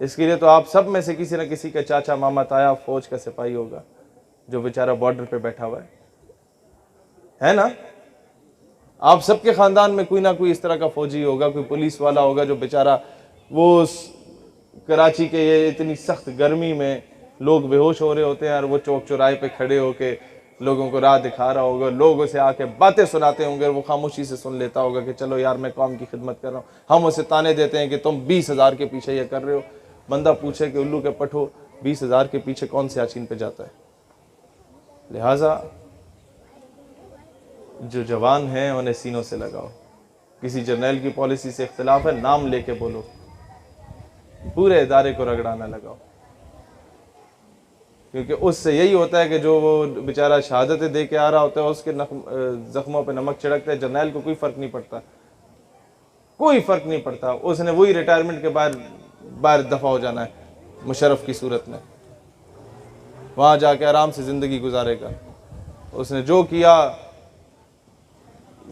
اس کے لیے تو آپ سب میں سے کسی نہ کسی کا چاچا ماما تایا فوج کا سپاہی ہوگا جو بیچارہ بارڈر پہ بیٹھا ہوا ہے نا؟ آپ سب کے خاندان میں کوئی نہ کوئی اس طرح کا فوجی ہوگا، کوئی پولیس والا ہوگا جو بیچارہ وہ کراچی کے یہ اتنی سخت گرمی میں لوگ بے ہوش ہو رہے ہوتے ہیں اور وہ چوک چوراہے پہ کھڑے ہو کے لوگوں کو راہ دکھا رہا ہوگا، لوگوں سے آ کے باتیں سناتے ہوں گے، وہ خاموشی سے سن لیتا ہوگا کہ چلو یار میں قوم کی خدمت کر رہا ہوں۔ ہم اسے تانے دیتے ہیں کہ تم 20,000 کے پیچھے یہ کر رہے ہو۔ بندہ پوچھے کہ الو کے پٹھو 20,000 کے پیچھے کون سیاچین پہ جاتا ہے؟ لہٰذا جو جوان ہیں انہیں سینوں سے لگاؤ۔ کسی جرنیل کی پالیسی سے اختلاف ہے، نام لے کے بولو، پورے ادارے کو رگڑانا لگاؤ، کیونکہ اس سے یہی ہوتا ہے کہ جو وہ بیچارہ شہادتیں دے کے آ رہا ہوتا ہے اس کے زخموں پہ نمک چھڑکتا ہے۔ جرنیل کو کوئی فرق نہیں پڑتا، کوئی فرق نہیں پڑتا، اس نے وہی ریٹائرمنٹ کے باہر دفع ہو جانا ہے مشرف کی صورت میں، وہاں جا کے آرام سے زندگی گزارے گا۔ اس نے جو کیا،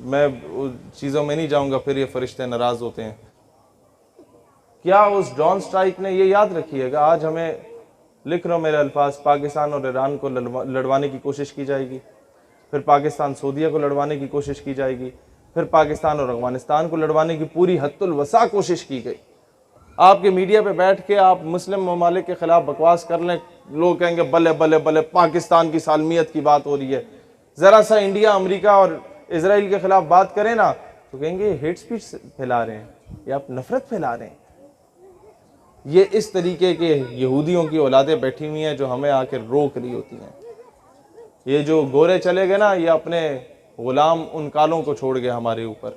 میں چیزوں میں نہیں جاؤں گا، پھر یہ فرشتے ناراض ہوتے ہیں۔ کیا اس ڈرون سٹرائک نے، یہ یاد رکھیے گا، آج ہمیں لکھ رہا ہوں میرے الفاظ، پاکستان اور ایران کو لڑوانے کی کوشش کی جائے گی، پھر پاکستان سعودیہ کو لڑوانے کی کوشش کی جائے گی، پھر پاکستان اور افغانستان کو لڑوانے کی پوری حد الوسع کوشش کی گئی۔ آپ کے میڈیا پہ بیٹھ کے آپ مسلم ممالک کے خلاف بکواس کر لیں، لوگ کہیں گے بلے بلے بلے پاکستان کی سالمیت کی بات ہو رہی ہے۔ ذرا سا انڈیا، امریکہ اور اسرائیل کے خلاف بات کریں نا تو کہیں گے ہیٹ سپیچ پھیلا رہے ہیں یا آپ نفرت پھیلا رہے ہیں۔ یہ اس طریقے کے یہودیوں کی اولادیں بیٹھی ہوئی ہیں جو ہمیں آ کے روک رہی ہوتی ہیں۔ یہ جو گورے چلے گئے نا، یہ اپنے غلام ان کالوں کو چھوڑ گئے ہمارے اوپر۔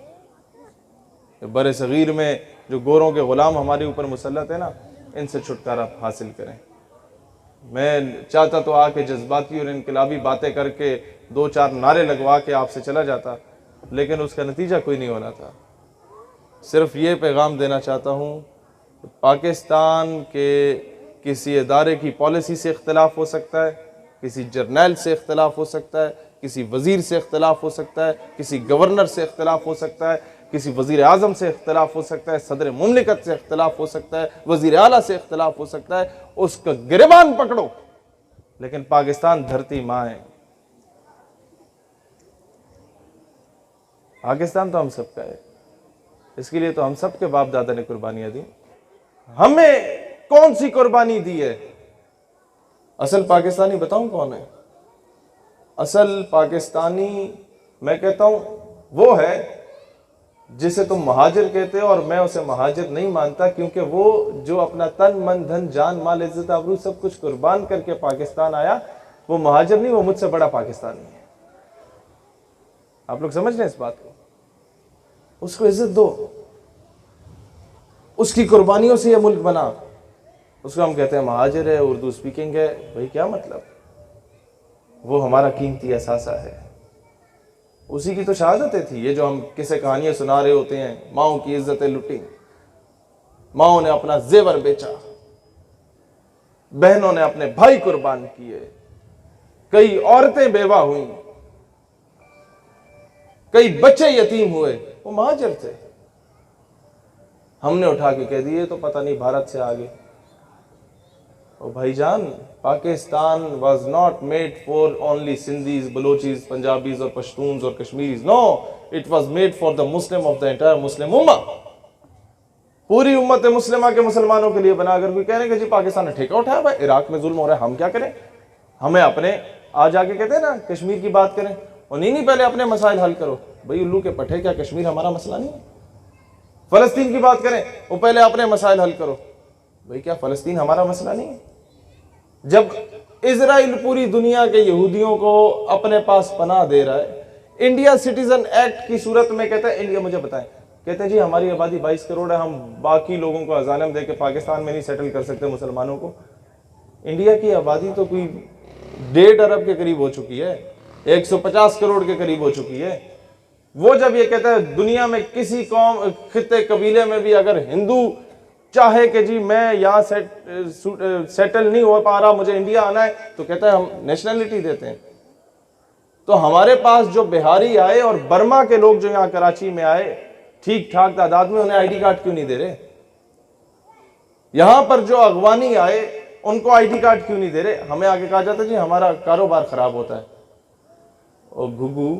بر صغیر میں جو گوروں کے غلام ہمارے اوپر مسلط ہیں نا، ان سے چھٹکارا حاصل کریں۔ میں چاہتا تو آ کے جذباتی اور انقلابی باتیں کر کے 2-4 نعرے لگوا کے آپ سے چلا جاتا، لیکن اس کا نتیجہ کوئی نہیں ہونا تھا۔ صرف یہ پیغام دینا چاہتا ہوں، پاکستان کے کسی ادارے کی پالیسی سے اختلاف ہو سکتا ہے، کسی جرنیل سے اختلاف ہو سکتا ہے، کسی وزیر سے اختلاف ہو سکتا ہے، کسی گورنر سے اختلاف ہو سکتا ہے، کسی وزیر اعظم سے اختلاف ہو سکتا ہے، صدر مملکت سے اختلاف ہو سکتا ہے، وزیر اعلیٰ سے اختلاف ہو سکتا ہے، اس کا گریبان پکڑو، لیکن پاکستان دھرتی ماں ہے۔ پاکستان تو ہم سب کا ہے، اس کے لیے تو ہم سب کے باپ دادا نے قربانیاں دی۔ ہمیں کون سی قربانی دی ہے؟ اصل پاکستانی بتاؤں کون ہے؟ اصل پاکستانی میں کہتا ہوں وہ ہے جسے تم مہاجر کہتے ہو، اور میں اسے مہاجر نہیں مانتا، کیونکہ وہ جو اپنا تن من دھن جان مال عزت آبرو سب کچھ قربان کر کے پاکستان آیا، وہ مہاجر نہیں، وہ مجھ سے بڑا پاکستانی ہے۔ آپ لوگ سمجھ رہے ہیں اس بات کو؟ اس کو عزت دو، اس کی قربانیوں سے یہ ملک بنا۔ اس کو ہم کہتے ہیں مہاجر ہے، اردو سپیکنگ ہے، بھئی کیا مطلب؟ وہ ہمارا قیمتی اثاثہ ہے، اسی کی تو شہادتیں تھی۔ یہ جو ہم کسے کہانیاں سنا رہے ہوتے ہیں، ماؤں کی عزتیں لٹیں، ماؤں نے اپنا زیور بیچا، بہنوں نے اپنے بھائی قربان کیے، کئی عورتیں بیوہ ہوئیں، کئی بچے یتیم ہوئے، وہ مہاجر تھے۔ ہم نے اٹھا کے کہہ دیے تو پتہ نہیں بھارت سے آگے۔ او بھائی جان، Pakistan was not made for only Sindhis, Balochis, Punjabis اور Pashtuns اور Kashmiris. No, it was made for the Muslim of the entire Muslim Ummah. پوری امت مسلمہ کے مسلمانوں کے لیے بنا۔ اگر کوئی کہنے کہ جی پاکستان نے ٹھیکہ اٹھایا بھائی، عراق میں ظلم ہو رہا ہے، ہم کیا کریں؟ ہمیں اپنے آج آگے کہتے ہیں نا کشمیر کی بات کریں، اور نہیں پہلے اپنے مسائل حل کرو۔ بھئی الو کے پٹھے، کیا کشمیر ہمارا مسئلہ نہیں ہے؟ فلسطین کی بات کریں، وہ پہلے اپنے مسائل حل کرو۔ بھئی کیا فلسطین ہمارا مسئلہ نہیں ہے؟ جب اسرائیل پوری دنیا کے یہودیوں کو اپنے پاس پناہ دے رہا ہے، انڈیا سٹیزن ایکٹ کی صورت میں کہتا ہے، انڈیا مجھے بتائیں، کہتے ہیں جی ہماری آبادی 22 کروڑ ہے، ہم باقی لوگوں کو ازالم دے کے پاکستان میں نہیں سیٹل کر سکتے مسلمانوں کو۔ انڈیا کی آبادی تو کوئی 1.5 ارب کے قریب ہو چکی ہے، 150 کروڑ کے قریب ہو چکی ہے۔ وہ جب یہ کہتا ہے دنیا میں کسی قوم، خطے، قبیلے میں بھی اگر ہندو چاہے کہ جی میں یہاں سیٹل نہیں ہو پا رہا، مجھے انڈیا آنا ہے، تو کہتا ہے ہم نیشنلٹی دیتے ہیں۔ تو ہمارے پاس جو بہاری آئے اور برما کے لوگ جو یہاں کراچی میں آئے ٹھیک ٹھاک تعداد میں، انہیں آئی ڈی کارڈ کیوں نہیں دے رہے؟ یہاں پر جو اغوانی آئے ان کو آئی ڈی کارڈ کیوں نہیں دے رہے؟ ہمیں آگے کہا جاتا ہے جی ہمارا کاروبار خراب ہوتا ہے. اور گھگو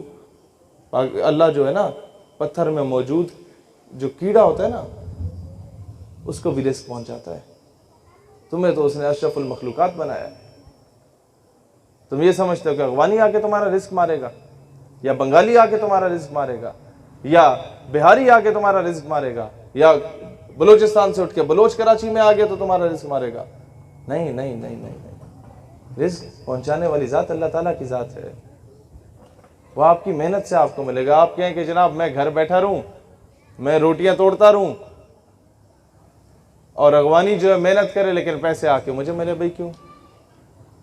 اللہ جو ہے نا پتھر میں موجود جو کیڑا ہوتا ہے نا اس کو بھی رزق پہنچاتا ہے. تمہیں تو اس نے اشرف المخلوقات بنایا ہے. تم یہ سمجھتے ہو کہ اغوانی آ کے تمہارا رزق مارے گا، یا بنگالی آ کے تمہارا رزق مارے گا، یا بہاری آ کے تمہارا رزق مارے گا، یا بلوچستان سے اٹھ کے بلوچ کراچی میں آ گیا تو تمہارا رزق مارے گا؟ نہیں نہیں نہیں نہیں نہیں. رزق پہنچانے والی ذات اللہ تعالیٰ کی ذات ہے. وہ آپ کی محنت سے آپ کو ملے گا. آپ کہیں کہ جناب میں گھر بیٹھا رہوں، میں روٹیاں توڑتا رہوں، اور اغوانی جو ہے محنت کرے لیکن پیسے آ کے مجھے ملے. بھائی کیوں؟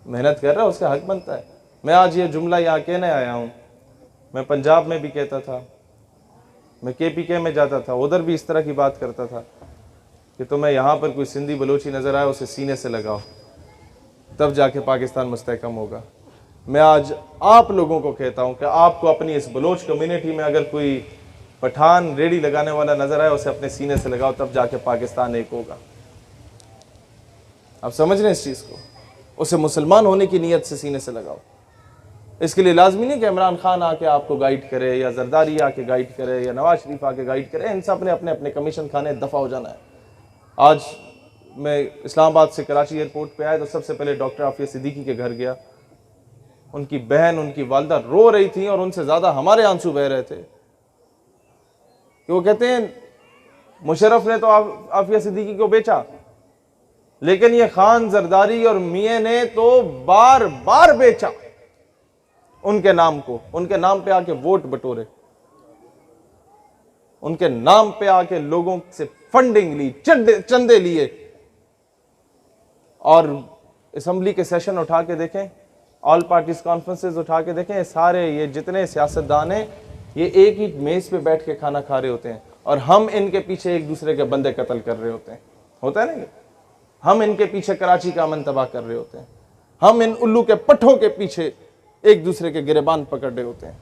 محنت کر رہا ہے اس کا حق بنتا ہے. میں آج یہ جملہ یہاں کہنے آیا ہوں، میں پنجاب میں بھی کہتا تھا، میں کے پی کے میں جاتا تھا، ادھر بھی اس طرح کی بات کرتا تھا کہ تمہیں یہاں پر کوئی سندھی بلوچی نظر آئے اسے سینے سے لگاؤ، تب جا کے پاکستان مستحکم ہوگا. میں آج آپ لوگوں کو کہتا ہوں کہ آپ کو اپنی اس بلوچ کمیونٹی میں اگر کوئی پٹھان ریڑھی لگانے والا نظر آئے اسے اپنے سینے سے لگاؤ، تب جا کے پاکستان ایک ہوگا. آپ سمجھ رہے ہیں اس چیز کو؟ اسے مسلمان ہونے کی نیت سے سینے سے لگاؤ. اس کے لیے لازمی نہیں کہ عمران خان آ کے آپ کو گائیڈ کرے، یا زرداری آ کے گائیڈ کرے، یا نواز شریف آ کے گائیڈ کرے. ان سب نے اپنے اپنے کمیشن کھانے دفع ہو جانا ہے. آج میں اسلام آباد سے کراچی ایئرپورٹ پہ آیا تو سب سے پہلے ڈاکٹر عافیہ صدیقی کے گھر گیا. ان کی بہن، ان کی والدہ رو رہی تھیں، اور ان سے زیادہ ہمارے آنسو بہ رہے تھے کہ وہ کہتے ہیں مشرف نے تو عافیہ صدیقی کو بیچا، لیکن یہ خان زرداری اور میاں نے تو بار بار بیچا ان کے نام کو. ان کے نام پہ آ کے ووٹ بٹورے، ان کے نام پہ آ کے لوگوں سے فنڈنگ لی، چندے لیے. اور اسمبلی کے سیشن اٹھا کے دیکھیں، آل پارٹیز کانفرنسز اٹھا کے دیکھیں، سارے یہ جتنے سیاستدان ہیں یہ ایک ہی میز پہ بیٹھ کے کھانا کھا رہے ہوتے ہیں، اور ہم ان کے پیچھے ایک دوسرے کے بندے قتل کر رہے ہوتے ہیں. ہوتا ہے نا یہ؟ ہم ان کے پیچھے کراچی کا امن تباہ کر رہے ہوتے ہیں. ہم ان الو کے پٹھوں کے پیچھے ایک دوسرے کے گریبان پکڑ رہے ہوتے ہیں.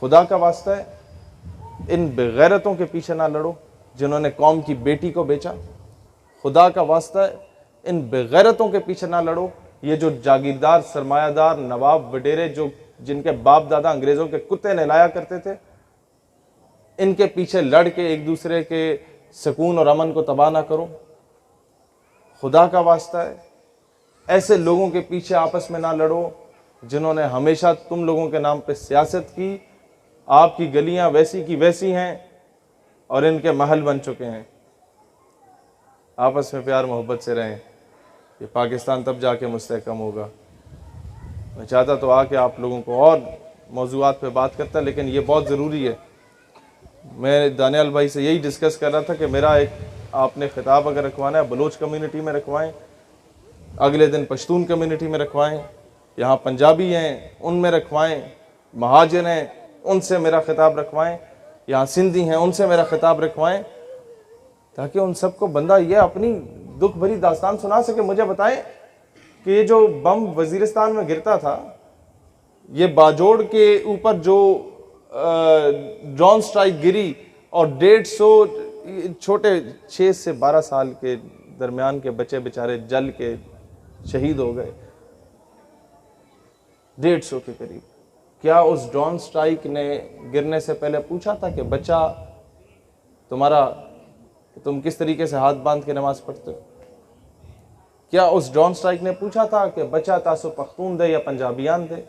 خدا کا واسطہ ہے ان بغیرتوں کے پیچھے نہ لڑو جنہوں نے قوم کی بیٹی کو بیچا. خدا کا واسطہ ہے ان بغیرتوں کے پیچھے نہ لڑو. یہ جو جاگیردار سرمایہ دار نواب وڈیرے جن کے باپ دادا انگریزوں کے کتے نہلایا کرتے تھے، ان کے پیچھے لڑ کے ایک دوسرے کے سکون اور امن کو تباہ نہ کرو. خدا کا واسطہ ہے ایسے لوگوں کے پیچھے آپس میں نہ لڑو جنہوں نے ہمیشہ تم لوگوں کے نام پہ سیاست کی. آپ کی گلیاں ویسی کی ویسی ہیں اور ان کے محل بن چکے ہیں. آپس میں پیار محبت سے رہیں. یہ پاکستان تب جا کے مستحکم ہوگا. میں چاہتا تو آ کے آپ لوگوں کو اور موضوعات پہ بات کرتا، لیکن یہ بہت ضروری ہے. میں دانیال بھائی سے یہی ڈسکس کر رہا تھا کہ میرا ایک آپ نے خطاب اگر رکھوانا ہے بلوچ کمیونٹی میں رکھوائیں، اگلے دن پشتون کمیونٹی میں رکھوائیں، یہاں پنجابی ہیں ان میں رکھوائیں، مہاجر ہیں ان سے میرا خطاب رکھوائیں، یہاں سندھی ہیں ان سے میرا خطاب رکھوائیں، تاکہ ان سب کو بندہ یہ اپنی دکھ بھری داستان سنا سکے. مجھے بتائیں کہ یہ جو بم وزیرستان میں گرتا تھا، یہ باجوڑ کے اوپر جو ڈرون سٹرائک گری اور 150 چھوٹے 6 سے 12 سال کے درمیان کے بچے بیچارے جل کے شہید ہو گئے، 150 کے قریب. کیا اس ڈرون سٹرائک نے گرنے سے پہلے پوچھا تھا کہ بچہ تمہارا تم کس طریقے سے ہاتھ باندھ کے نماز پڑھتے ہو؟ کیا اس ڈرون سٹرائک نے پوچھا تھا کہ بچہ تاسو پختون دے یا پنجابیان دے؟